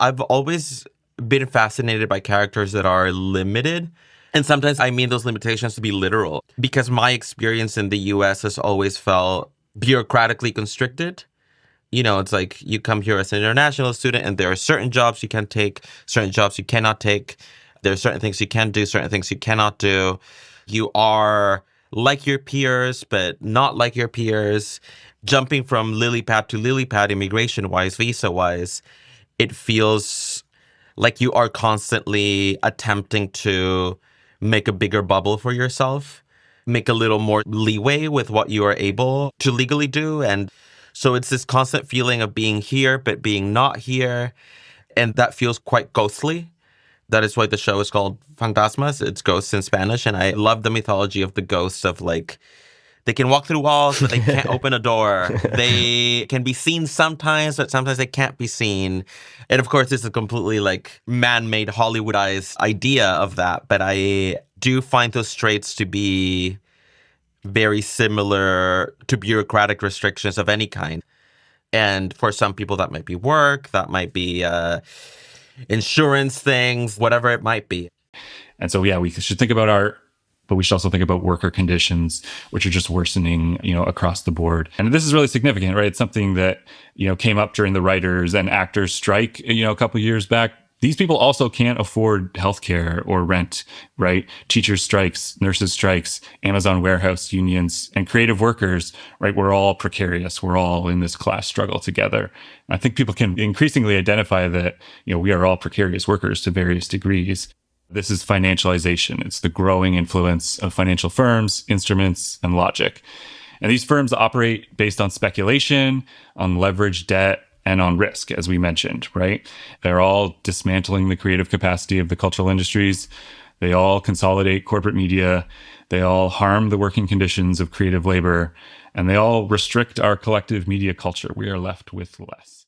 I've always been fascinated by characters that are limited. And sometimes I mean those limitations to be literal, because my experience in the US has always felt bureaucratically constricted. It's like you come here as an international student and there are certain jobs you can take, certain jobs you cannot take. There are certain things you can do, certain things you cannot do. You are like your peers, but not like your peers. Jumping from lily pad to lily pad, immigration-wise, visa-wise, it feels like you are constantly attempting to make a bigger bubble for yourself, make a little more leeway with what you are able to legally do. And so it's this constant feeling of being here, but being not here. And that feels quite ghostly. That is why the show is called Fantasmas. It's ghosts in Spanish. And I love the mythology of the ghosts of like, they can walk through walls, but they can't open a door. They can be seen sometimes, but sometimes they can't be seen. And of course, this is a completely like man-made Hollywoodized idea of that. But I do find those traits to be very similar to bureaucratic restrictions of any kind. And for some people, that might be work, that might be insurance things, whatever it might be. And so, yeah, we should think about art, but we should also think about worker conditions, which are just worsening, across the board. And this is really significant, right? It's something that, came up during the writers and actors strike, a couple of years back. These people also can't afford healthcare or rent, right? Teachers strikes, nurses strikes, Amazon warehouse unions, and creative workers, right? We're all precarious. We're all in this class struggle together. And I think people can increasingly identify that, we are all precarious workers to various degrees. This is financialization. It's the growing influence of financial firms, instruments, and logic. And these firms operate based on speculation, on leveraged debt, and on risk, as we mentioned, right? They're all dismantling the creative capacity of the cultural industries. They all consolidate corporate media. They all harm the working conditions of creative labor. And they all restrict our collective media culture. We are left with less.